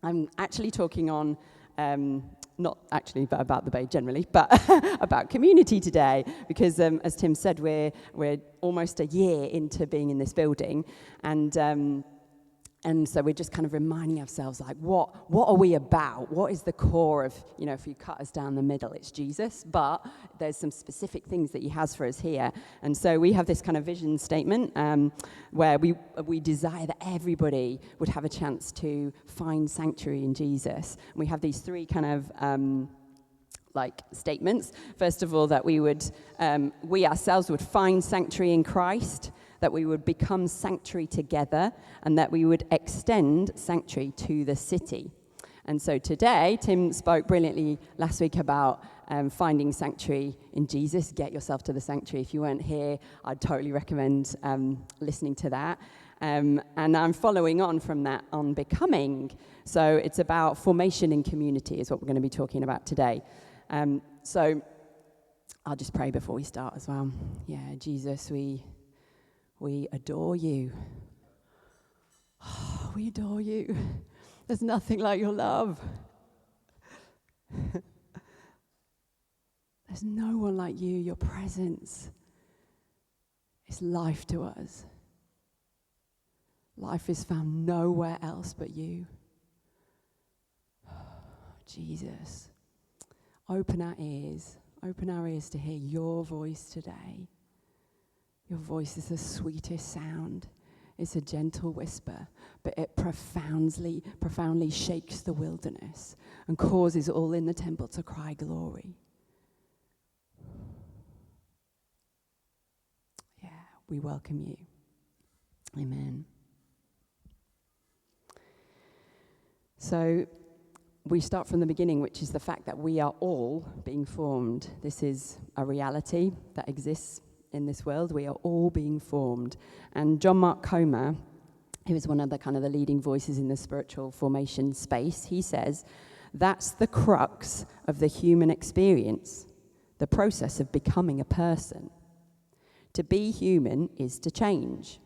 I'm actually talking on, not actually but about the Bay generally, but about community today, because as Tim said, we're almost a year into being in this building, and so we're just kind of reminding ourselves, like, what are we about? What is the core of, if you cut us down the middle, it's Jesus, but there's some specific things that he has for us here. And so we have this kind of vision statement where we desire that everybody would have a chance to find sanctuary in Jesus. And we have these three kind of statements. First of all, that we ourselves would find sanctuary in Christ, that we would become sanctuary together, and that we would extend sanctuary to the city. And so today, Tim spoke brilliantly last week about finding sanctuary in Jesus. Get yourself to the sanctuary. If you weren't here, I'd totally recommend listening to that. And I'm following on from that on becoming. So it's about formation in community is what we're going to be talking about today. So I'll just pray before we start as well. Yeah, Jesus, we adore you. Oh, we adore you. There's nothing like your love. There's no one like you. Your presence is life to us. Life is found nowhere else but you. Jesus, open our ears to hear your voice today. Your voice is the sweetest sound. It's a gentle whisper, but it profoundly shakes the wilderness and causes all in the temple to cry glory. Yeah, we welcome you. Amen. So we start from the beginning, which is the fact that we are all being formed. This is a reality that exists in this world. We are all being formed. And John Mark Comer, who is one of the leading voices in the spiritual formation space, he says, that's the crux of the human experience, the process of becoming a person. To be human is to change.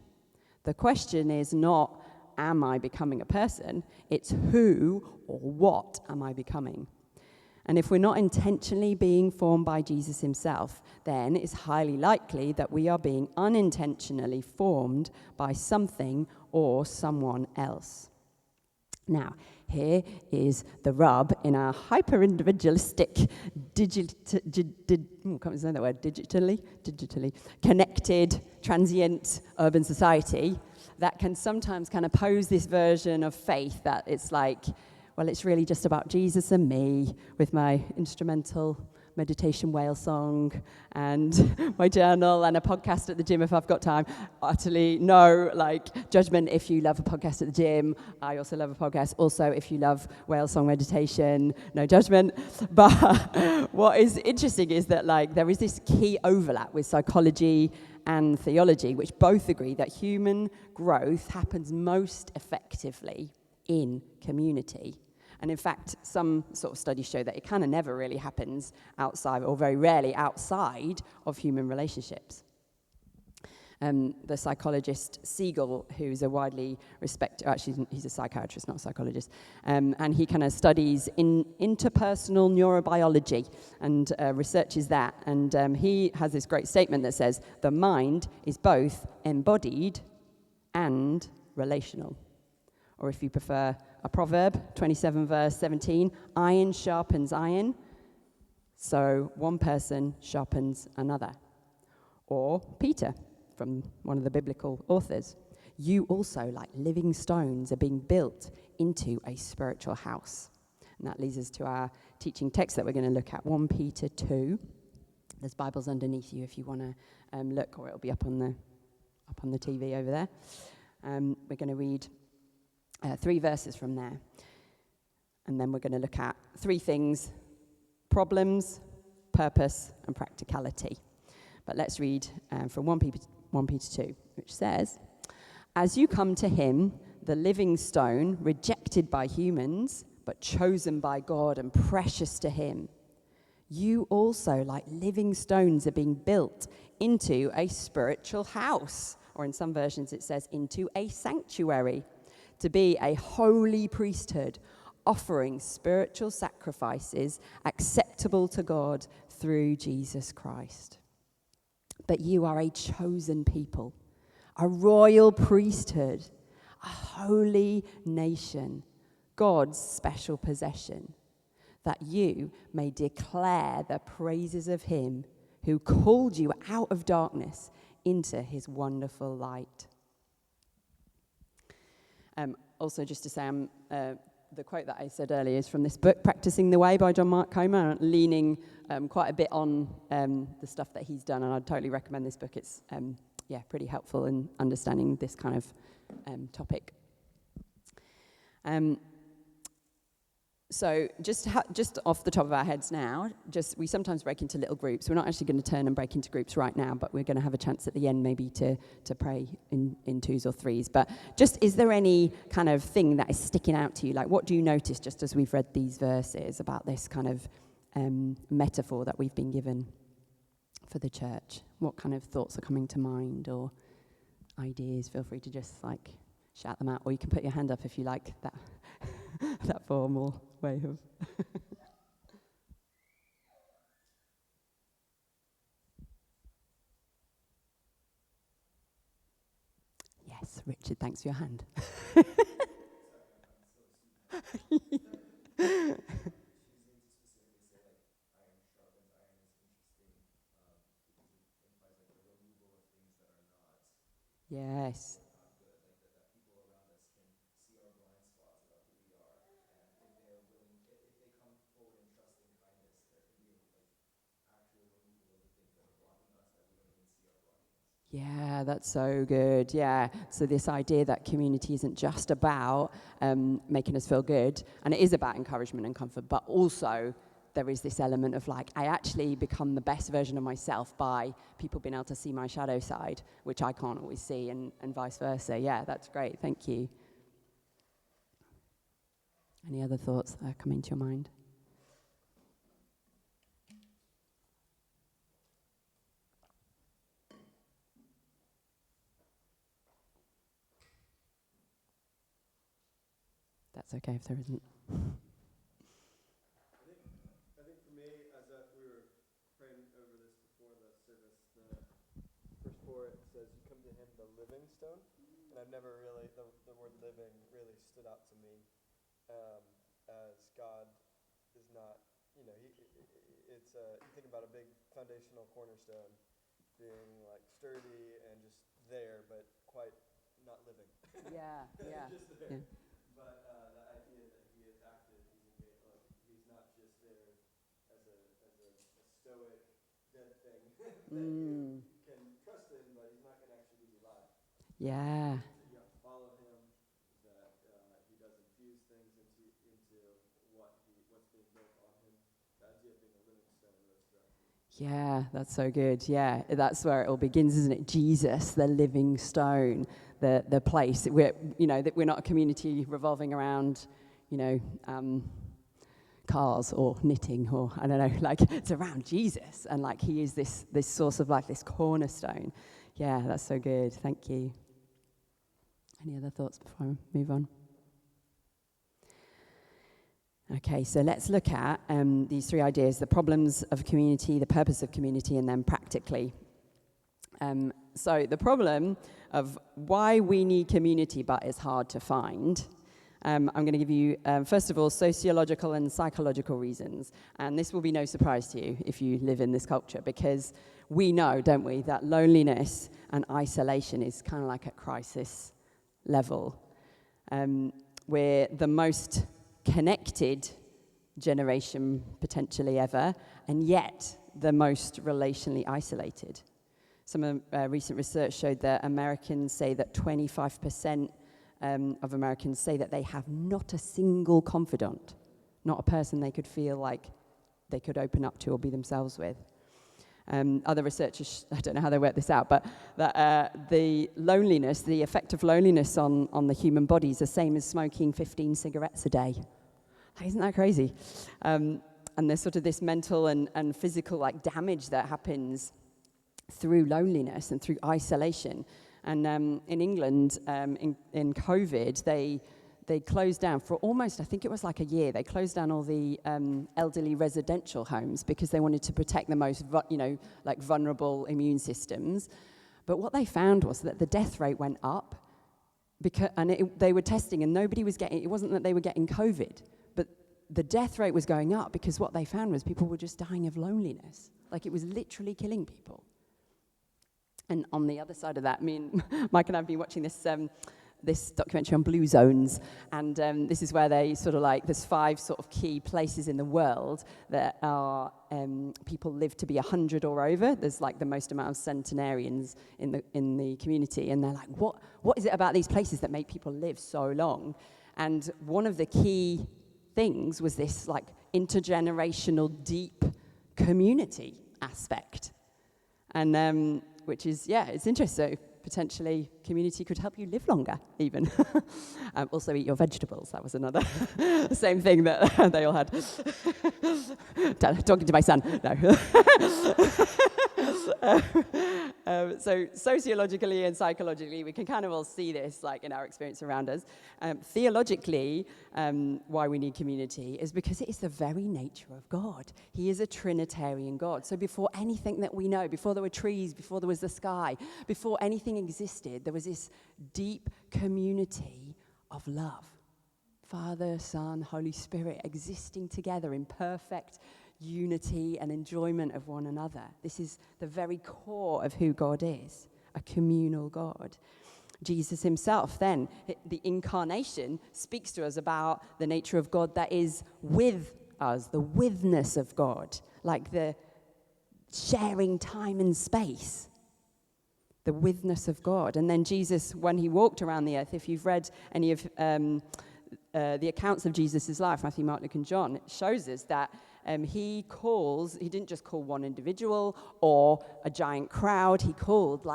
The question is not, am I becoming a person? It's who or what am I becoming? And if we're not intentionally being formed by Jesus himself, then it's highly likely that we are being unintentionally formed by something or someone else. Now, here is the rub in our hyper-individualistic, digitally connected, transient urban society that can sometimes kind of pose this version of faith that it's like, well, it's really just about Jesus and me with my instrumental meditation whale song and my journal and a podcast at the gym if I've got time. Utterly no judgment if you love a podcast at the gym. I also love a podcast. Also, if you love whale song meditation, no judgment. But what is interesting is that there is this key overlap with psychology and theology, which both agree that human growth happens most effectively in community. And in fact, some sort of studies show that it kind of never really happens outside, or very rarely outside of human relationships. The psychologist Siegel, who's a widely respected, actually he's a psychiatrist, not a psychologist, and he kind of studies in interpersonal neurobiology and researches that. And he has this great statement that says, the mind is both embodied and relational. Or if you prefer a proverb, 27 verse 17, iron sharpens iron, so one person sharpens another. Or Peter, from one of the biblical authors, you also, like living stones, are being built into a spiritual house. And that leads us to our teaching text that we're going to look at, 1 Peter 2. There's Bibles underneath you if you want to look, or it'll be up on the TV over there. We're going to read 3 verses from there. And then we're going to look at 3 things: problems, purpose, and practicality. But let's read from 1 Peter 2, which says, as you come to him, the living stone, rejected by humans, but chosen by God and precious to him, you also, like living stones, are being built into a spiritual house. Or in some versions it says, into a sanctuary, to be a holy priesthood, offering spiritual sacrifices acceptable to God through Jesus Christ. But you are a chosen people, a royal priesthood, a holy nation, God's special possession, that you may declare the praises of him who called you out of darkness into his wonderful light. Also, just to say, the quote that I said earlier is from this book, Practicing the Way by John Mark Comer, leaning quite a bit on the stuff that he's done, and I'd totally recommend this book. It's pretty helpful in understanding this kind of topic. So just off the top of our heads now, we sometimes break into little groups. We're not actually going to turn and break into groups right now, but we're going to have a chance at the end maybe to pray in twos or threes. But just, is there any kind of thing that is sticking out to you? Like, what do you notice just as we've read these verses about this kind of metaphor that we've been given for the church? What kind of thoughts are coming to mind or ideas? Feel free to just shout them out, or you can put your hand up if you like that that formal way of. Yes, Richard, thanks for your hand. Yes. Yeah, that's so good. Yeah. So this idea that community isn't just about making us feel good, and it is about encouragement and comfort, but also there is this element of I actually become the best version of myself by people being able to see my shadow side, which I can't always see, and vice versa. Yeah, that's great. Thank you. Any other thoughts that are coming to your mind? That's okay if there isn't. I think for me, as we were praying over this before the service, the verse 4, it says, you come to him, the living stone. And I've never really, the word living really stood out to me as God is not, you think about a big foundational cornerstone being sturdy and just there, but quite not living. Yeah, yeah. Just there. Yeah. But the idea that he is active, he's not just there as a stoic dead thing that you can trust in, but he's not going to actually leave you alive. Yeah. So you have to follow him. That he does infuse things into what's being built on him. The idea of being a living stone really struck me. Yeah, that's so good. Yeah, that's where it all begins, isn't it? Jesus, the living stone, the place. We're not a community revolving around, cars or knitting or I don't know. It's around Jesus, and he is this source of life, this cornerstone. Yeah, that's so good. Thank you. Any other thoughts before I move on? Okay, so let's look at these three ideas: the problems of community, the purpose of community, and then practically. So the problem of why we need community but it's hard to find. I'm going to give you, first of all, sociological and psychological reasons. And this will be no surprise to you if you live in this culture, because we know, don't we, that loneliness and isolation is kind of like at crisis level. We're the most connected generation potentially ever, and yet the most relationally isolated. Some recent research showed that Americans say that 25% of Americans say that they have not a single confidant, not a person they could feel like they could open up to or be themselves with. Other researchers, I don't know how they work this out, but that the loneliness, the effect of loneliness on the human body is the same as smoking 15 cigarettes a day. Isn't that crazy? And there's sort of this mental and physical damage that happens through loneliness and through isolation. And in England, in COVID, they they closed down for almost, I think it was like a year, they closed down all the elderly residential homes because they wanted to protect the most, vulnerable immune systems. But what they found was that the death rate went up, they were testing and nobody was getting, it wasn't that they were getting COVID, but the death rate was going up because what they found was people were just dying of loneliness. Like it was literally killing people. And on the other side of that, Mike and I have been watching this documentary on blue zones, and this is where they sort of there's 5 sort of key places in the world that are people live to be 100 or over. There's the most amount of centenarians in the community, and they're like, what is it about these places that make people live so long? And one of the key things was this intergenerational deep community aspect, and which is it's interesting. So potentially community could help you live longer, even. Also eat your vegetables. That was another same thing that they all had. Talking to my son. No. So sociologically and psychologically, we can kind of all see this in our experience around us. Theologically, why we need community is because it is the very nature of God. He is a Trinitarian God. So before anything that we know, before there were trees, before there was the sky, before anything existed, there was this deep community of love. Father, Son, Holy Spirit existing together in perfect unity and enjoyment of one another. This is the very core of who God is, a communal God. Jesus himself then, the incarnation, speaks to us about the nature of God that is with us, the withness of God, like the sharing time and space, the withness of God. And then Jesus, when he walked around the earth, if you've read any of the accounts of Jesus' life, Matthew, Mark, Luke, and John, it shows us that he didn't just call one individual or a giant crowd, he called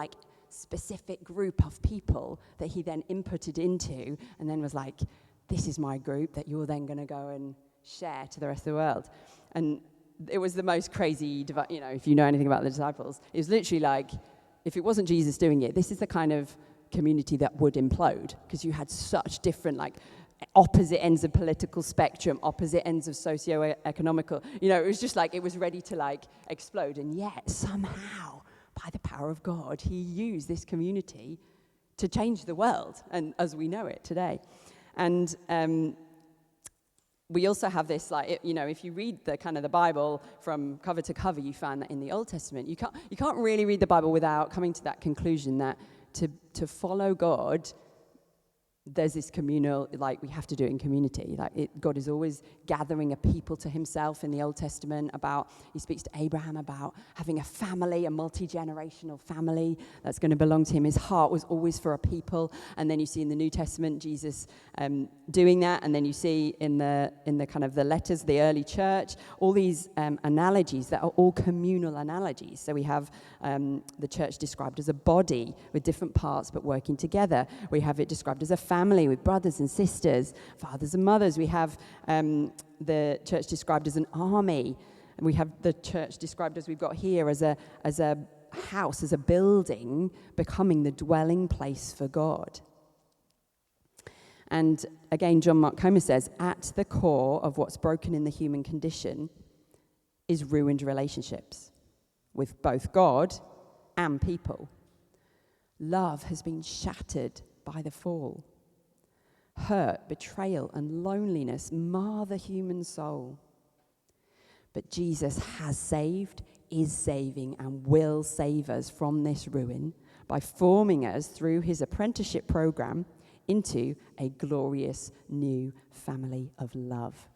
specific group of people that he then inputted into and then was like, this is my group that you're then going to go and share to the rest of the world. And it was the most crazy, if you know anything about the disciples, it was literally if it wasn't Jesus doing it, this is the kind of community that would implode because you had such different opposite ends of political spectrum, opposite ends of socio-economical, it was just it was ready to explode. And yet somehow, by the power of God, he used this community to change the world and as we know it today. And we also have this, if you read the Bible from cover to cover, you find that in the Old Testament, you can't really read the Bible without coming to that conclusion that to follow God, there's this communal, we have to do it in community. God is always gathering a people to himself in the Old Testament he speaks to Abraham about having a family, a multi-generational family that's going to belong to him. His heart was always for a people. And then you see in the New Testament, Jesus doing that. And then you see in the kind of the letters, the early church, all these analogies that are all communal analogies. So we have the church described as a body with different parts but working together. We have it described as a family with brothers and sisters, fathers and mothers. We have the church described as an army. And we have the church described as we've got here as a house, as a building, becoming the dwelling place for God. And again, John Mark Comer says, at the core of what's broken in the human condition is ruined relationships with both God and people. Love has been shattered by the fall. Hurt, betrayal, and loneliness mar the human soul. But Jesus has saved, is saving, and will save us from this ruin by forming us through his apprenticeship program into a glorious new family of love.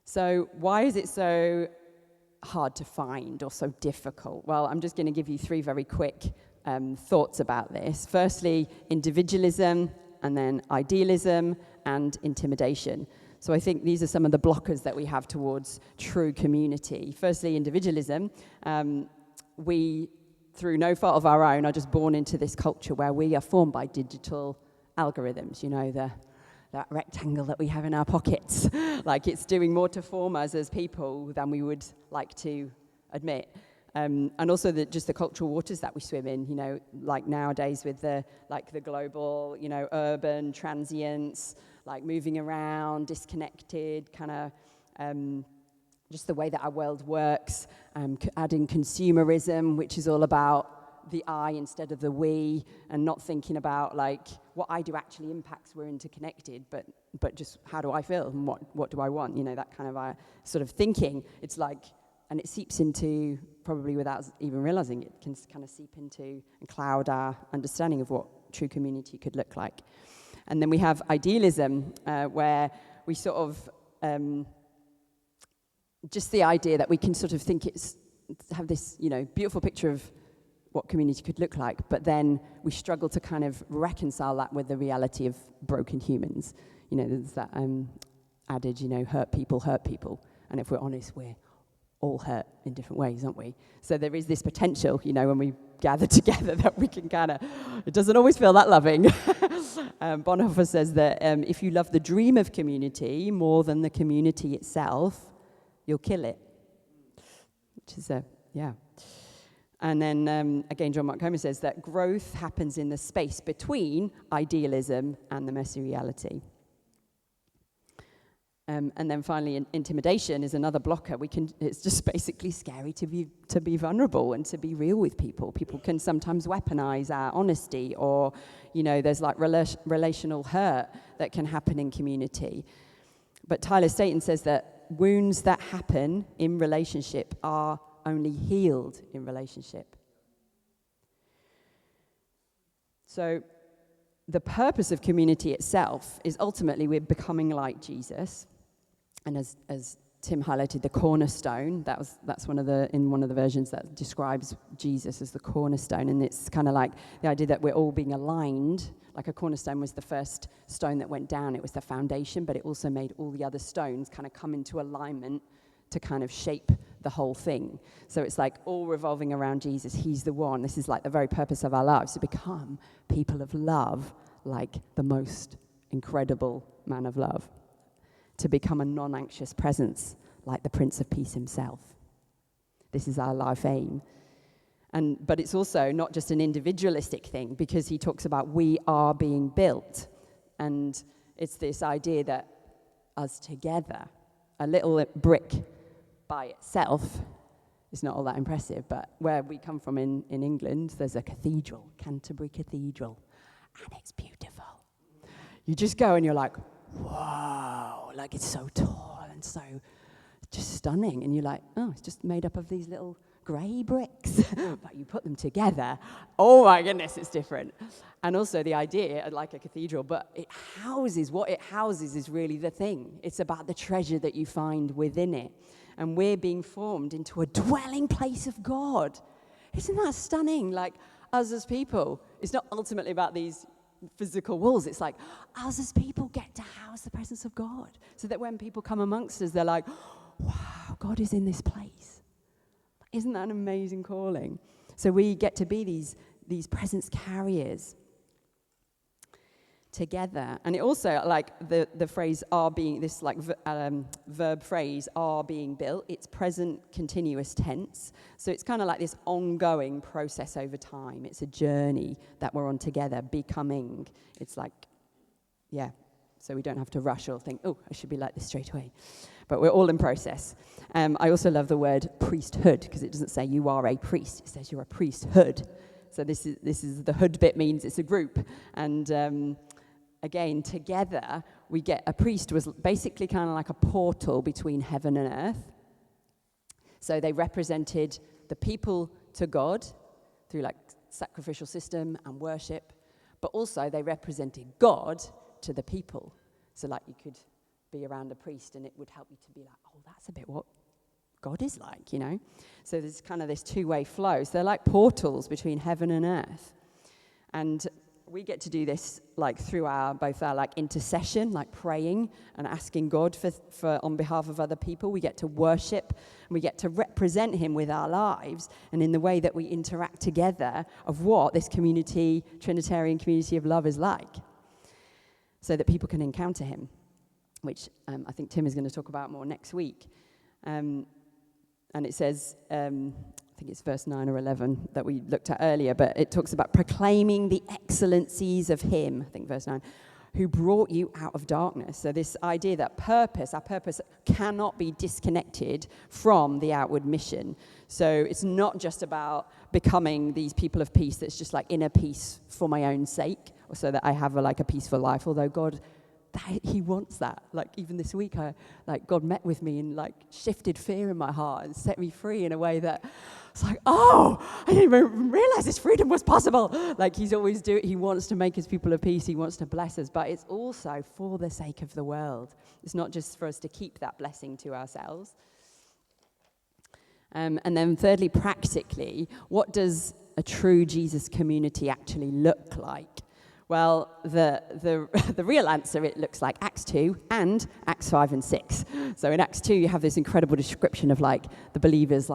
So why is it so hard to find or so difficult? Well, I'm just going to give you 3 very quick thoughts about this. Firstly, individualism, and then idealism and intimidation. So I think these are some of the blockers that we have towards true community. Firstly, individualism. We, through no fault of our own, are just born into this culture where we are formed by digital algorithms, that rectangle that we have in our pockets. It's doing more to form us as people than we would like to admit. And also just the cultural waters that we swim in, like nowadays with the global, urban transience, like moving around, disconnected, kind of just the way that our world works, adding consumerism, which is all about the I instead of the we, and not thinking about like what I do actually impacts we're interconnected, but just how do I feel and what do I want, that kind of sort of thinking. It's like, and it seeps into, probably without even realizing it, can kind of seep into and cloud our understanding of what true community could look like. And then we have idealism, where we sort of, just the idea that we can sort of have this, beautiful picture of what community could look like, but then we struggle to kind of reconcile that with the reality of broken humans. There's that adage, hurt people. And if we're honest, we're all hurt in different ways, aren't we? So there is this potential, when we gather together, that we can kind of, it doesn't always feel that loving. Bonhoeffer says that if you love the dream of community more than the community itself, you'll kill it. Which is yeah. And then, again, John Mark Comer says that growth happens in the space between idealism and the messy reality. And then finally, intimidation is another blocker. It's just basically scary to be vulnerable and to be real with people. People can sometimes weaponize our honesty, or, there's like relational hurt that can happen in community. But Tyler Staton says that wounds that happen in relationship are only healed in relationship. So the purpose of community itself is ultimately we're becoming like Jesus. And as Tim highlighted, the cornerstone, that's one of the versions that describes Jesus as the cornerstone. And it's kind of like the idea that we're all being aligned. Like a cornerstone was the first stone that went down. It was the foundation, but it also made all the other stones kind of come into alignment to kind of shape the whole thing. So it's like all revolving around Jesus. He's the one. This is like the very purpose of our lives, to become people of love, like the most incredible man of love. To become a non-anxious presence, like the Prince of Peace himself. This is our life aim. But it's also not just an individualistic thing, because he talks about we are being built. And it's this idea that us together, a little brick by itself is not all that impressive, but where we come from in England, there's a cathedral, Canterbury Cathedral, and it's beautiful. You just go and you're like, whoa, like it's so tall and so just stunning. And you're like, oh, it's just made up of these little grey bricks. But you put them together, oh my goodness, it's different. And also the idea, like a cathedral, but what it houses is really the thing. It's about the treasure that you find within it. And we're being formed into a dwelling place of God. Isn't that stunning? Like us as people, it's not ultimately about these physical walls. It's like us as people get to house the presence of God, so that when people come amongst us, they're like, wow, God is in this place. Isn't that an amazing calling? So we get to be these presence carriers together. And it also, like the phrase are being, this like verb phrase, are being built, it's present continuous tense. So it's kind of like this ongoing process over time. It's a journey that we're on together, becoming. It's like, yeah, so we don't have to rush or think, oh, I should be like this straight away. But we're all in process. I also love the word priesthood, because it doesn't say you are a priest, it says you're a priesthood. So this is the hood bit means it's a group. And again, together, we get a priest was basically kind of like a portal between heaven and earth. So they represented the people to God through like sacrificial system and worship, but also they represented God to the people. So like you could be around a priest and it would help you to be like, oh, that's a bit what God is like, So there's kind of this two-way flow. So they're like portals between heaven and earth. And we get to do this like through both our like intercession, like praying and asking God for on behalf of other people. We get to worship and we get to represent him with our lives and in the way that we interact together of what this community, Trinitarian community of love is like, so that people can encounter him, which I think Tim is going to talk about more next week. And it says, I think think it's verse 9 or 11 that we looked at earlier, but it talks about proclaiming the excellencies of him, I think verse 9, who brought you out of darkness. So this idea that our purpose cannot be disconnected from the outward mission. So it's not just about becoming these people of peace that's just like inner peace for my own sake, or so that I have a peaceful life, although God, he wants that. Like even this week, God met with me and shifted fear in my heart and set me free in a way that it's like, oh, I didn't even realize this freedom was possible. He's always he wants to make his people of peace. He wants to bless us, but it's also for the sake of the world. It's not just for us to keep that blessing to ourselves. And then thirdly, practically, what does a true Jesus community actually look like? Well, the real answer, it looks like Acts 2 and Acts 5 and 6. So in Acts 2, you have this incredible description of the believers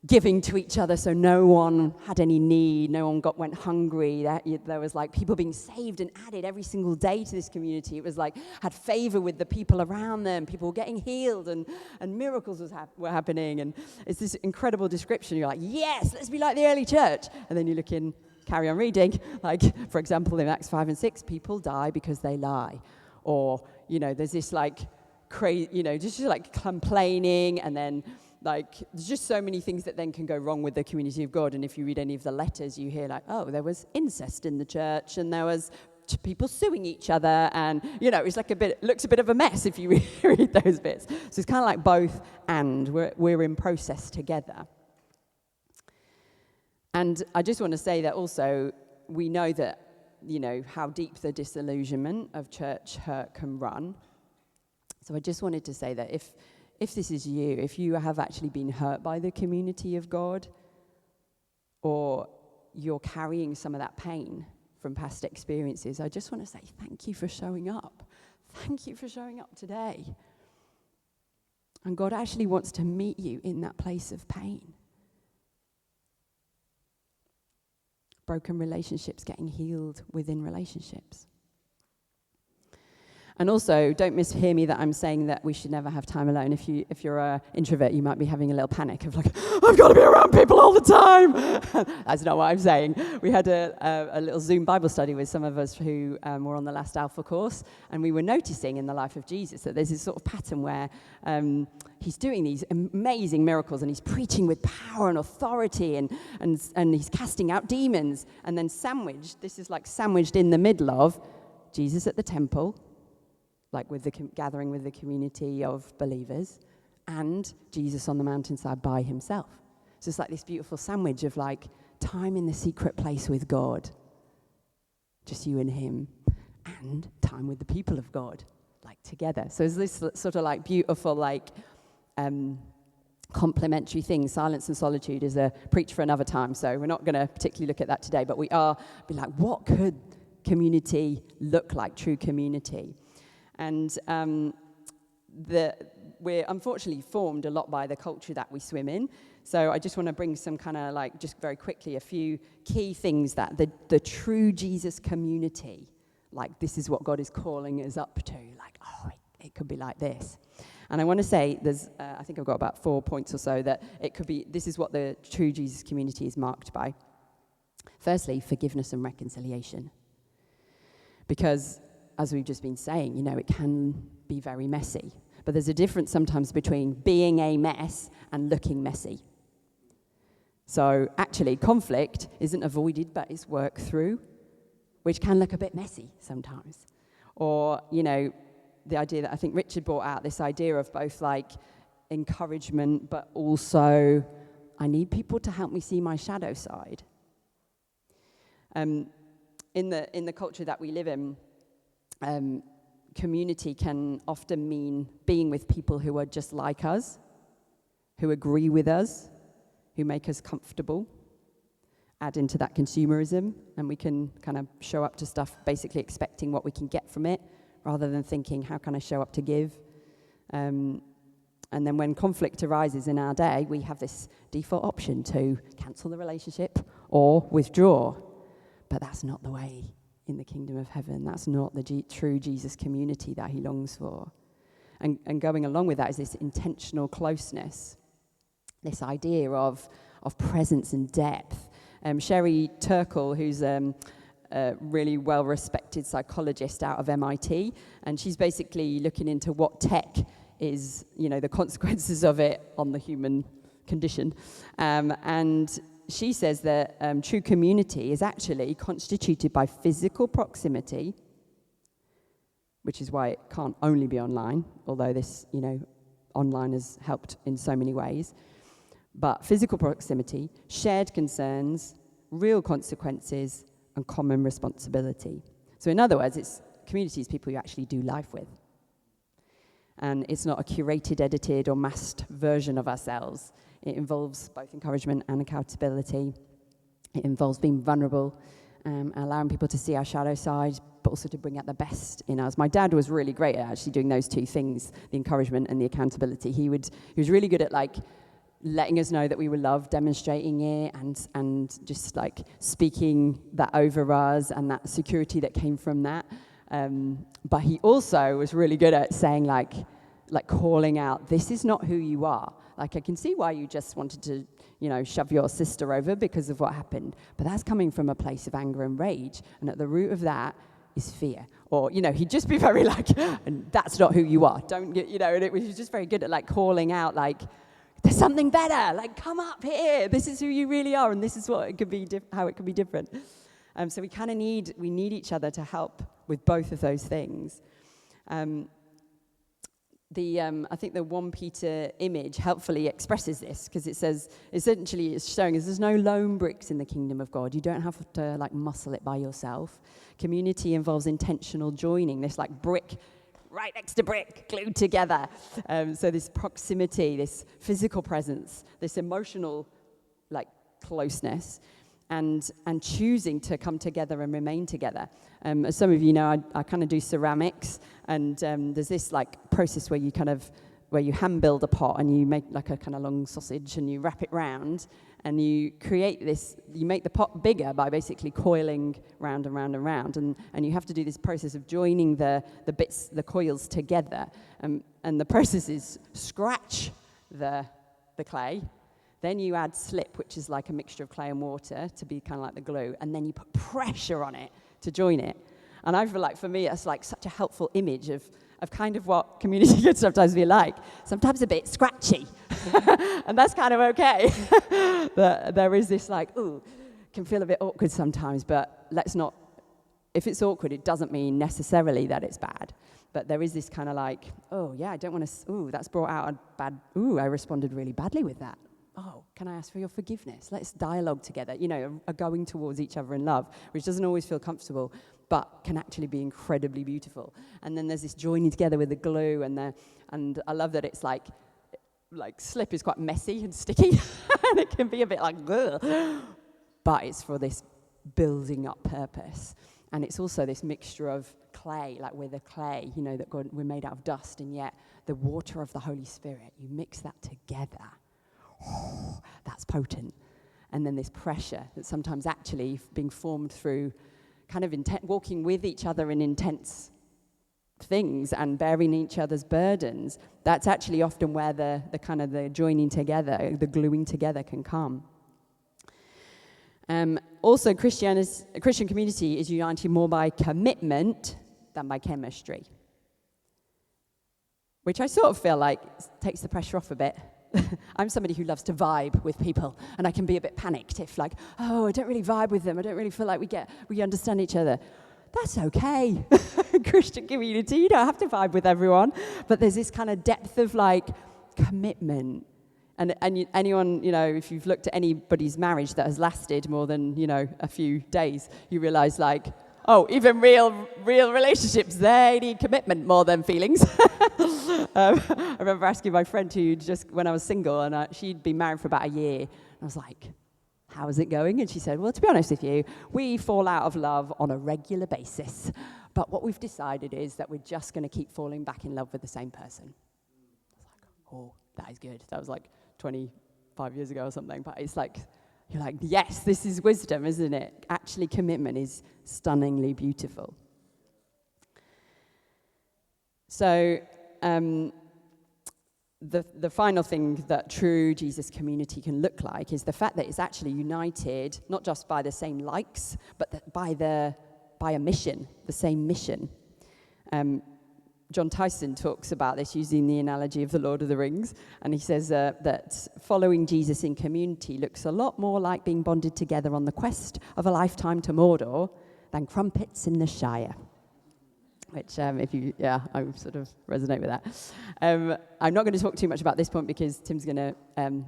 giving to each other, so no one had any need, no one went hungry. There was people being saved and added every single day to this community. It was had favor with the people around them. People were getting healed and miracles were happening. And it's this incredible description. You're like, yes, let's be like the early church. And then you look in, carry on reading. For example, in Acts 5 and 6, people die because they lie. Or, there's this crazy, just complaining, and then there's just so many things that then can go wrong with the community of God. And if you read any of the letters, you hear there was incest in the church, and there was people suing each other, and it's looks a bit of a mess if you read those bits. So it's kind of both, and we're in process together. And I just want to say that also we know that how deep the disillusionment of church hurt can run. So I just wanted to say that if this is you, if you have actually been hurt by the community of God, or you're carrying some of that pain from past experiences, I just want to say thank you for showing up. Thank you for showing up today. And God actually wants to meet you in that place of pain. Broken relationships getting healed within relationships. And also, don't mishear me that I'm saying that we should never have time alone. If you're an introvert, you might be having a little panic of I've got to be around people all the time. That's not what I'm saying. We had a little Zoom Bible study with some of us who were on the last Alpha course, and we were noticing in the life of Jesus that there's this sort of pattern where he's doing these amazing miracles, and he's preaching with power and authority, and he's casting out demons, and then sandwiched in the middle of Jesus at the temple, with the gathering with the community of believers, and Jesus on the mountainside by himself. So it's this beautiful sandwich of time in the secret place with God, just you and him, and time with the people of God, together. So it's this sort of beautiful complementary thing. Silence and solitude is a preach for another time, so we're not going to particularly look at that today, but we are what could community look like, true community? And we're unfortunately formed a lot by the culture that we swim in. So I just want to bring some kind of just very quickly, a few key things that the true Jesus community, this is what God is calling us up to. It could be like this. And I want to say there's, I think I've got about 4 points or so that it could be, this is what the true Jesus community is marked by. Firstly, forgiveness and reconciliation. Because as we've just been saying, it can be very messy. But there's a difference sometimes between being a mess and looking messy. So actually, conflict isn't avoided, but it's worked through, which can look a bit messy sometimes. Or, the idea that I think Richard brought out, this idea of both encouragement, but also I need people to help me see my shadow side. In the culture that we live in, community can often mean being with people who are just like us, who agree with us, who make us comfortable, add into that consumerism, and we can kind of show up to stuff basically expecting what we can get from it, rather than thinking, how can I show up to give? And then when conflict arises in our day, we have this default option to cancel the relationship or withdraw. But that's not the way in the kingdom of heaven. That's not the true Jesus community that he longs for. And going along with that is this intentional closeness, this idea of, of presence and depth. Sherry Turkle, who's a really well-respected psychologist out of MIT, and she's basically looking into what tech is, the consequences of it on the human condition. And she says that true community is actually constituted by physical proximity, which is why it can't only be online, although this, online has helped in so many ways. But physical proximity, shared concerns, real consequences, and common responsibility. So in other words, it's communities, people you actually do life with. And it's not a curated, edited, or masked version of ourselves. It involves both encouragement and accountability. It involves being vulnerable, allowing people to see our shadow side, but also to bring out the best in us. My dad was really great at actually doing those two things, the encouragement and the accountability. He was really good at letting us know that we were loved, demonstrating it, and just speaking that over us and that security that came from that. But he also was really good at saying calling out, this is not who you are. I can see why you just wanted to, shove your sister over because of what happened. But that's coming from a place of anger and rage. And at the root of that is fear. Or, he'd just be very and that's not who you are. Don't get, and it was just very good at calling out, there's something better. Come up here. This is who you really are. And this is what it could be, how it could be different. So we kind of need each other to help with both of those things. I think the 1 Peter image helpfully expresses this, because it says, essentially it's showing us there's no lone bricks in the kingdom of God. You don't have to muscle it by yourself. Community involves intentional joining, this brick right next to brick, glued together. So this proximity, this physical presence, this emotional closeness, and choosing to come together and remain together. As some of you know, I kind of do ceramics, and there's this process where you hand build a pot, and you make a kind of long sausage, and you wrap it round, and you create this. You make the pot bigger by basically coiling round and round and round, and you have to do this process of joining the bits, the coils together, and the process is scratch the clay. Then you add slip, which is a mixture of clay and water to be kind of the glue, and then you put pressure on it to join it. And I feel for me, that's such a helpful image of kind of what community can sometimes be like. Sometimes a bit scratchy, and that's kind of okay. There is this can feel a bit awkward sometimes, but let's not, if it's awkward, it doesn't mean necessarily that it's bad. But there is this kind of oh yeah, I don't want to, that's brought out a bad, I responded really badly with that. Oh, can I ask for your forgiveness? Let's dialogue together, a going towards each other in love, which doesn't always feel comfortable, but can actually be incredibly beautiful. And then there's this joining together with the glue, and I love that it's slip is quite messy and sticky, and it can be a bit ugh. But it's for this building up purpose. And it's also this mixture of clay, we're the clay, that we're made out of dust, and yet the water of the Holy Spirit, you mix that together. Oh, that's potent. And then this pressure that's sometimes actually being formed through kind of walking with each other in intense things and bearing each other's burdens. That's actually often where the kind of the joining together, the gluing together can come. Also, Christian community is united more by commitment than by chemistry, which I sort of feel takes the pressure off a bit. I'm somebody who loves to vibe with people, and I can be a bit panicked if I don't really vibe with them. I don't really feel we understand each other. That's okay. Christian community, you don't have to vibe with everyone, but there's this kind of depth of commitment. And anyone, if you've looked at anybody's marriage that has lasted more than, a few days, you realize even real relationships, they need commitment more than feelings. I remember asking my friend who when I was single, and she'd been married for about a year. I was like, how is it going? And she said, well, to be honest with you, we fall out of love on a regular basis. But what we've decided is that we're just going to keep falling back in love with the same person. I was oh, that is good. That was 25 years ago or something. But it's you're yes, this is wisdom, isn't it? Actually, commitment is stunningly beautiful. So the final thing that true Jesus community can look like is the fact that it's actually united, not just by the same likes, but by a mission, the same mission. John Tyson talks about this using the analogy of the Lord of the Rings, and he says that following Jesus in community looks a lot more like being bonded together on the quest of a lifetime to Mordor than Crumpets in the Shire. Which, I sort of resonate with that. I'm not going to talk too much about this point because Tim's going to,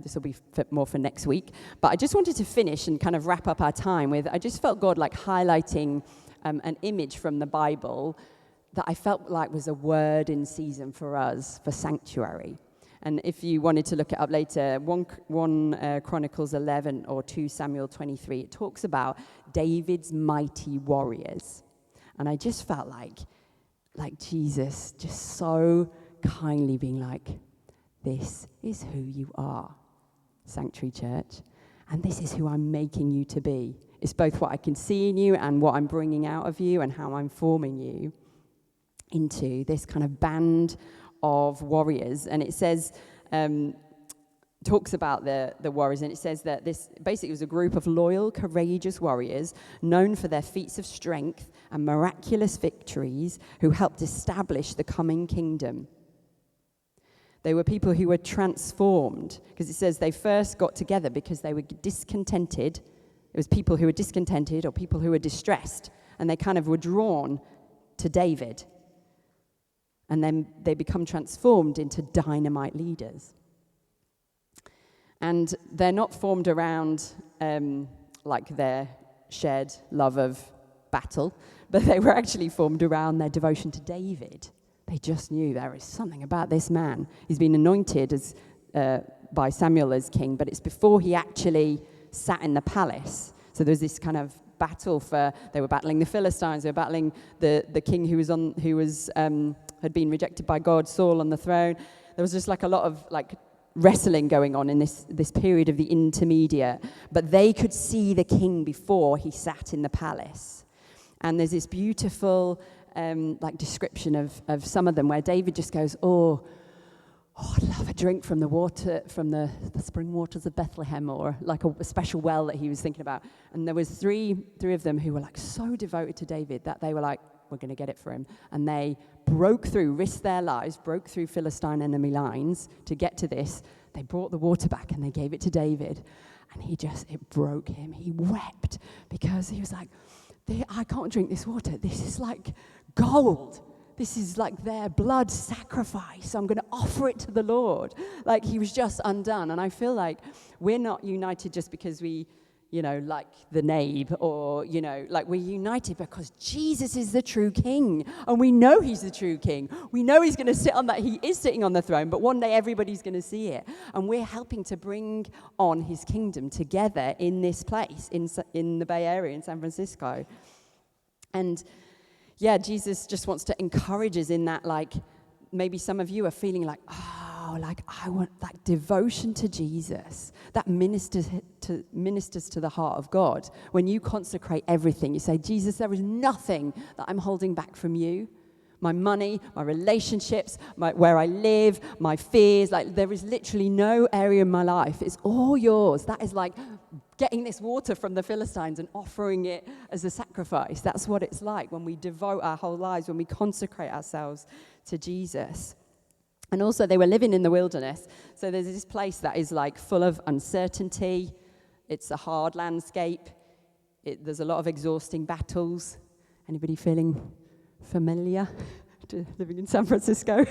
this will be more for next week. But I just wanted to finish and kind of wrap up our time with, I just felt God like highlighting an image from the Bible that I felt like was a word in season for us, for sanctuary. And if you wanted to look it up later, 1 Chronicles 11 or 2 Samuel 23, it talks about David's mighty warriors. And I just felt like Jesus just so kindly being like, this is who you are, Sanctuary Church, and this is who I'm making you to be. It's both what I can see in you and what I'm bringing out of you and how I'm forming you into this kind of band of warriors. And it says, talks about the warriors, and it says that this basically was a group of loyal, courageous warriors known for their feats of strength and miraculous victories who helped establish the coming kingdom. They were people who were transformed, because it says they first got together because they were discontented. It was people who were discontented or people who were distressed, and they kind of were drawn to David. And then they become transformed into dynamite leaders. And they're not formed around like their shared love of battle, but they were actually formed around their devotion to David. They just knew there is something about this man. He's been anointed as by Samuel as king, but it's before he actually sat in the palace. So there's this kind of battle they were battling the Philistines, they were battling the king who had been rejected by God, Saul on the throne. There was just like a lot of like wrestling going on in this period of the intermediate, but they could see the king before he sat in the palace. And there's this beautiful like description of some of them where David just goes, oh, I'd love a drink from the water, from the spring waters of Bethlehem, or like a special well that he was thinking about. And there was three of them who were like so devoted to David that they were like, we're going to get it for him. And they risked their lives, broke through Philistine enemy lines to get to this. They brought the water back and they gave it to David. And it broke him. He wept because he was like, I can't drink this water. This is like gold. This is like their blood sacrifice. I'm going to offer it to the Lord. Like he was just undone. And I feel like we're not united just because we, like the nave, or, like we're united because Jesus is the true king. And we know he's the true king. We know he's going to sit on that. He is sitting on the throne, but one day everybody's going to see it. And we're helping to bring on his kingdom together in this place, in the Bay Area, in San Francisco. And yeah, Jesus just wants to encourage us in that, like, maybe some of you are feeling like, I want like devotion to Jesus. That ministers to the heart of God. When you consecrate everything, you say, Jesus, there is nothing that I'm holding back from you. My money, my relationships, where I live, my fears, like there is literally no area in my life. It's all yours. That is like getting this water from the Philistines and offering it as a sacrifice. That's what it's like when we devote our whole lives, when we consecrate ourselves to Jesus. And also they were living in the wilderness. So there's this place that is like full of uncertainty. It's a hard landscape. There's a lot of exhausting battles. Anybody feeling familiar to living in San Francisco?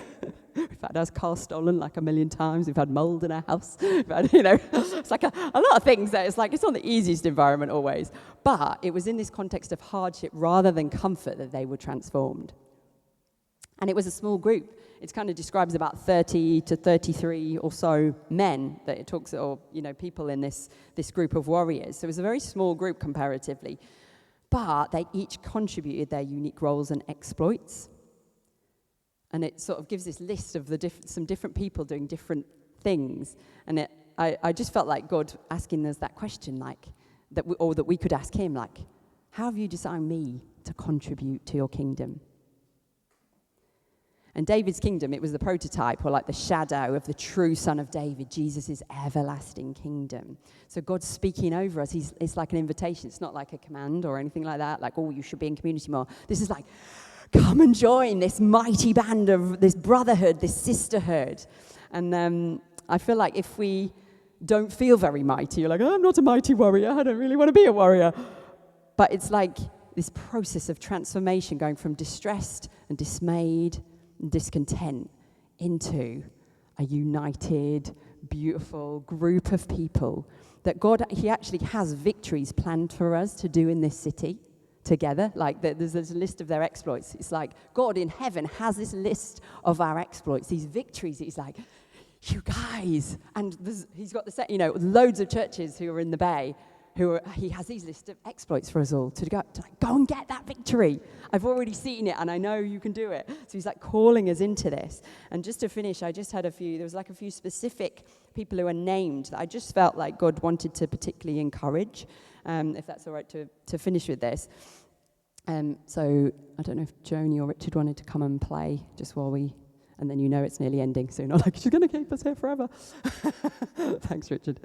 We've had our car stolen like 1 million times. We've had mold in our house. We've had, it's like a lot of things that it's like, it's not the easiest environment always. But it was in this context of hardship rather than comfort that they were transformed. And it was a small group. It kind of describes about 30 to 33 or so men that it talks, or, people in this group of warriors. So it was a very small group comparatively. But they each contributed their unique roles and exploits. And it sort of gives this list of some different people doing different things. And I just felt like God asking us that question, like, that we could ask him, like, how have you designed me to contribute to your kingdom? And David's kingdom, it was the prototype or like the shadow of the true son of David, Jesus' everlasting kingdom. So God's speaking over us. It's like an invitation. It's not like a command or anything like that, like, oh, you should be in community more. This is like, come and join this mighty band of this brotherhood, this sisterhood. And I feel like if we don't feel very mighty, you're like, oh, I'm not a mighty warrior. I don't really want to be a warrior. But it's like this process of transformation going from distressed and dismayed and discontent into a united, beautiful group of people that God, he actually has victories planned for us to do in this city together. Like there's a list of their exploits. It's like God in heaven has this list of our exploits, these victories. He's like, you guys. And he's got loads of churches who are in the Bay he has these lists of exploits for us all to go and get that victory. I've already seen it and I know you can do it. So he's like calling us into this. And just to finish, I just had there was like a few specific people who are named that I just felt like God wanted to particularly encourage, if that's all right to finish with this. So I don't know if Joni or Richard wanted to come and play just while and then it's nearly ending, so you're not like, she's going to keep us here forever. Thanks, Richard.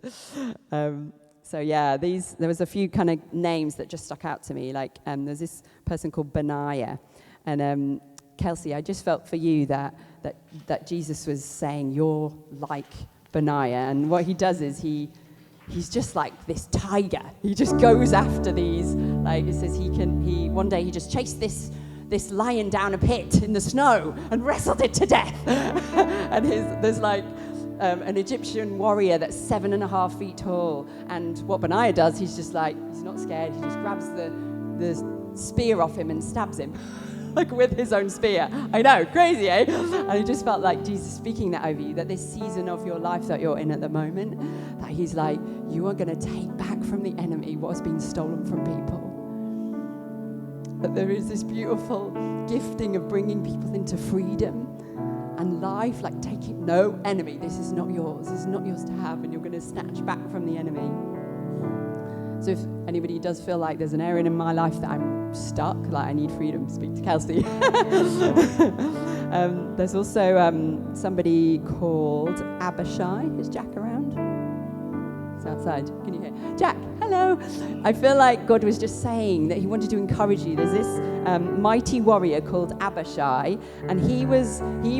So yeah, there was a few kind of names that just stuck out to me. Like there's this person called Benaiah, and Kelsey, I just felt for you that Jesus was saying you're like Benaiah, and what he does is he's just like this tiger. He just goes after these. Like it says one day he just chased this lion down a pit in the snow and wrestled it to death. And there's like an Egyptian warrior that's 7.5 feet tall, and what Benaiah does, he's just like, he's not scared, he just grabs the spear off him and stabs him like with his own spear. I know, crazy, eh? And I just felt like Jesus speaking that over you, that this season of your life that you're in at the moment, that he's like, you are going to take back from the enemy what has been stolen from people. That there is this beautiful gifting of bringing people into freedom and life, like taking no enemy. This is not yours. This is not yours to have, and you're going to snatch back from the enemy. So if anybody does feel like there's an area in my life that I'm stuck, like I need freedom, speak to Kelsey. There's also somebody called Abishai. Is Jack around? It's outside. Can you hear? Jack, hello. I feel like God was just saying that he wanted to encourage you. There's this mighty warrior called Abishai, and he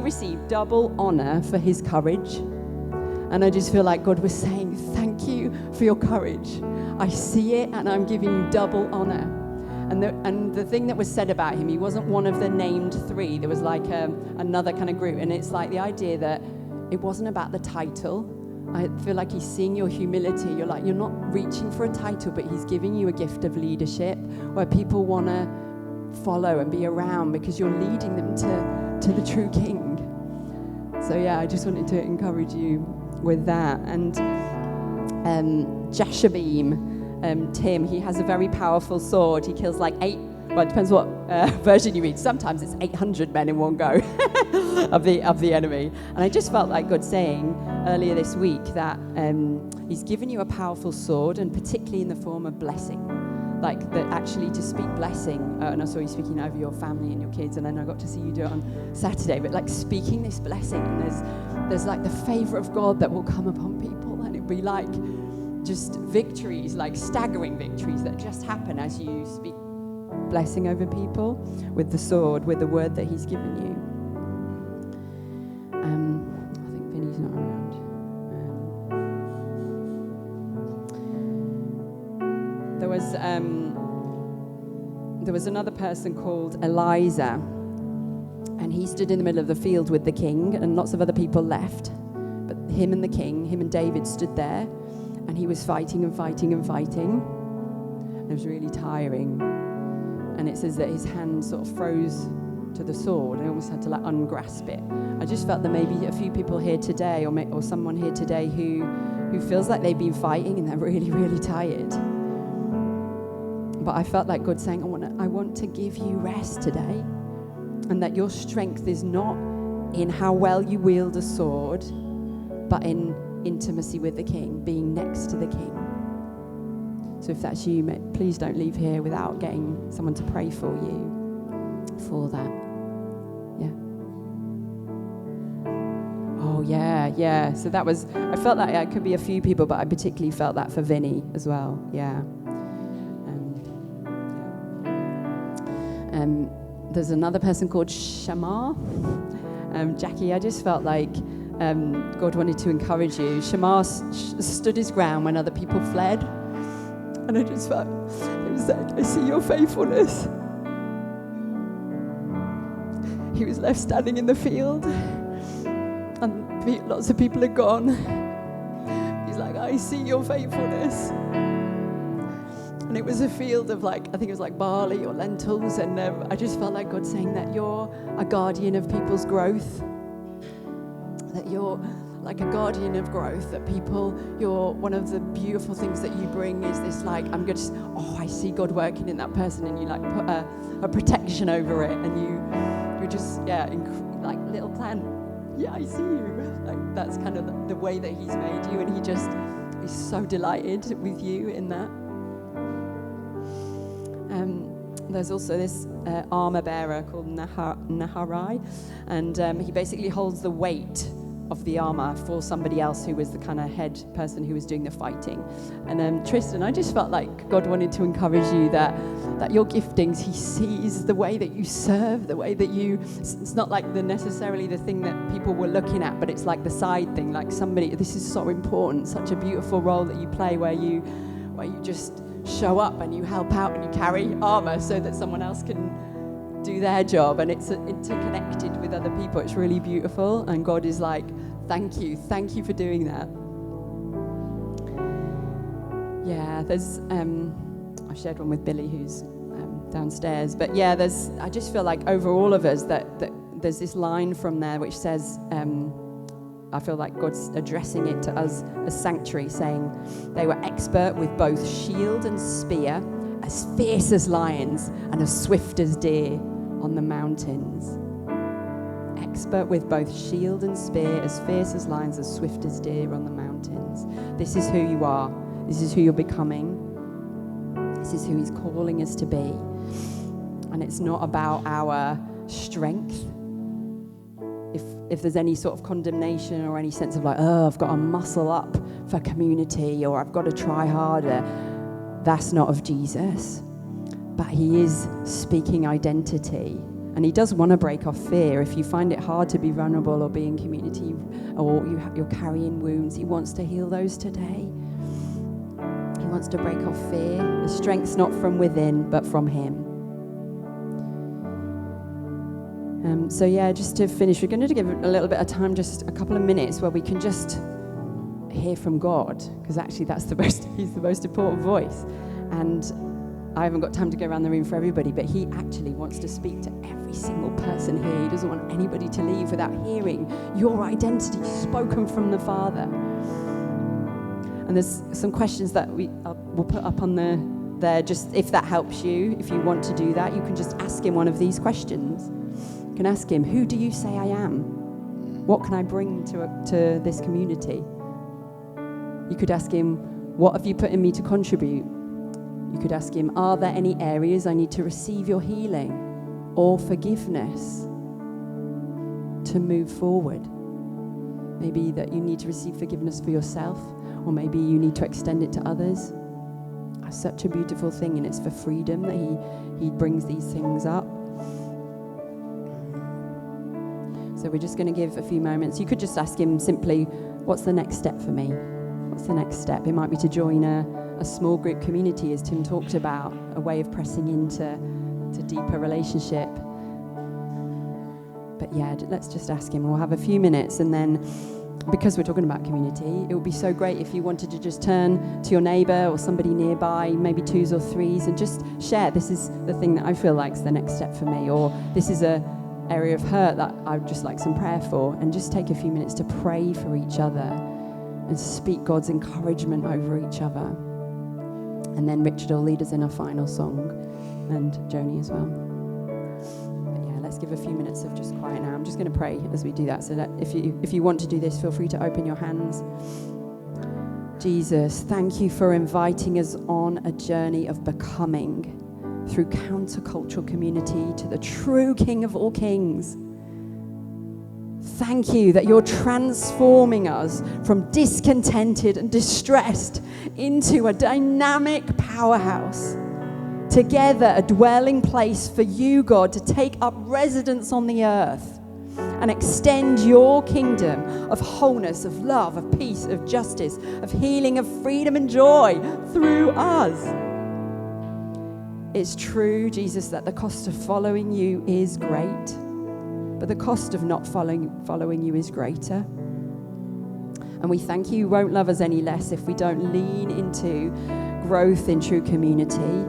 received double honor for his courage. And I just feel like God was saying, thank you for your courage. I see it, and I'm giving you double honor. And the thing that was said about him, he wasn't one of the named three. There was like another kind of group, and it's like the idea that it wasn't about the title. I feel like he's seeing your humility. You're not reaching for a title, but he's giving you a gift of leadership where people want to follow and be around because you're leading them to the true King. So yeah, I just wanted to encourage you with that. And Jashabim, Tim, he has a very powerful sword. He kills like 8, well, it depends what version you read. Sometimes it's 800 men in one go of the enemy. And I just felt like God saying earlier this week that he's given you a powerful sword, and particularly in the form of blessing. Like that, actually to speak blessing. And I saw you speaking over your family and your kids, and then I got to see you do it on Saturday. But like speaking this blessing, and there's like the favor of God that will come upon people, and it'll be like just victories, like staggering victories that just happen as you speak blessing over people with the sword, with the word that he's given you. I think Vinny's not around. There was another person called Eliza, and he stood in the middle of the field with the king, and lots of other people left, but him and the king, him and David stood there, and he was fighting and fighting and fighting. It was really tiring. And it says that his hand sort of froze to the sword. I almost had to like uncrasp it. I just felt there may be a few people here today, or someone here today who feels like they've been fighting and they're really, really tired. But I felt like God saying, I want to give you rest today, and that your strength is not in how well you wield a sword, but in intimacy with the King, being next to the King. So if that's you, please don't leave here without getting someone to pray for you for that. Yeah. Oh, yeah. So that was, I felt like it could be a few people, but I particularly felt that for Vinny as well, yeah. There's another person called Shamar. Jackie, I just felt like God wanted to encourage you. Shamar stood his ground when other people fled. And I just felt, it was like, I see your faithfulness. He was left standing in the field. And lots of people had gone. He's like, I see your faithfulness. And it was a field of I think it was like barley or lentils. And I just felt like God saying that you're a guardian of people's growth. That you're like a guardian of growth, that you're one of the beautiful things that you bring is this I see God working in that person, and you put a protection over it, and you're just, like little plant. Yeah, I see you. Like that's kind of the way that he's made you, and he's so delighted with you in that. There's also this armor bearer called Naharai, and he basically holds the weight of the armor for somebody else who was the kind of head person who was doing the fighting. And Tristan, I just felt like God wanted to encourage you that your giftings, he sees the way that you serve, the way that it's not like necessarily the thing that people were looking at, but it's like the side thing, like this is so important, such a beautiful role that you play where you just show up and you help out and you carry armor so that someone else can do their job, and it's interconnected with other people. It's really beautiful, and God is like, thank you for doing that. Yeah, there's I shared one with Billy who's downstairs, but yeah, I just feel like over all of us that there's this line from there which says, I feel like God's addressing it to us as sanctuary, saying they were expert with both shield and spear, as fierce as lions and as swift as deer on the mountains. Expert with both shield and spear, as fierce as lions, as swift as deer on the mountains. This is who you are. This is who you're becoming. This is who he's calling us to be. And it's not about our strength. If there's any sort of condemnation or any sense of I've got to muscle up for community, or I've got to try harder, that's not of Jesus. But he is speaking identity, and he does want to break off fear. If you find it hard to be vulnerable or be in community, or you're carrying wounds, he wants to heal those today. He wants to break off fear. The strength's not from within, but from him. Just to finish, we're going to give a little bit of time, just a couple of minutes, where we can just hear from God, because actually he's the most important voice. And I haven't got time to go around the room for everybody, but he actually wants to speak to every single person here. He doesn't want anybody to leave without hearing your identity spoken from the Father. And there's some questions that we'll put up on there, just if that helps you. If you want to do that, you can just ask him one of these questions. You can ask him, who do you say I am? What can I bring to this community? You could ask him, what have you put in me to contribute? You could ask him, are there any areas I need to receive your healing or forgiveness to move forward? Maybe that you need to receive forgiveness for yourself, or maybe you need to extend it to others. That's such a beautiful thing, and it's for freedom that he brings these things up. So we're just going to give a few moments. You could just ask him simply, what's the next step for me? What's the next step? It might be to join a small group community, as Tim talked about, a way of pressing into deeper relationship. But yeah, let's just ask him. We'll have a few minutes, and then, because we're talking about community, it would be so great if you wanted to just turn to your neighbour or somebody nearby, maybe twos or threes, and just share, this is the thing that I feel like is the next step for me, or this is a area of hurt that I'd just like some prayer for, and just take a few minutes to pray for each other and speak God's encouragement over each other. And then Richard will lead us in a final song, and Joni as well. But yeah, let's give a few minutes of just quiet now. I'm just going to pray as we do that, so that if you want to do this, feel free to open your hands. Jesus, thank you for inviting us on a journey of becoming through countercultural community to the true King of all kings. Thank you that you're transforming us from discontented and distressed into a dynamic powerhouse. Together, a dwelling place for you, God, to take up residence on the earth and extend your kingdom of wholeness, of love, of peace, of justice, of healing, of freedom and joy through us. It's true, Jesus, that the cost of following you is great, but the cost of not following you is greater. And we thank you won't love us any less if we don't lean into growth in true community.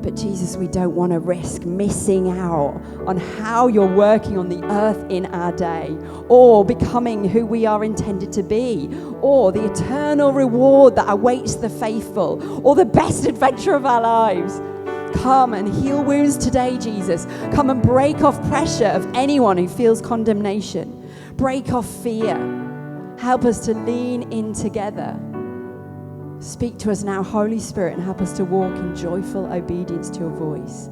But Jesus, we don't want to risk missing out on how you're working on the earth in our day, or becoming who we are intended to be, or the eternal reward that awaits the faithful, or the best adventure of our lives. Come and heal wounds today, Jesus. Come and break off pressure of anyone who feels condemnation. Break off fear. Help us to lean in together. Speak to us now, Holy Spirit, and help us to walk in joyful obedience to your voice.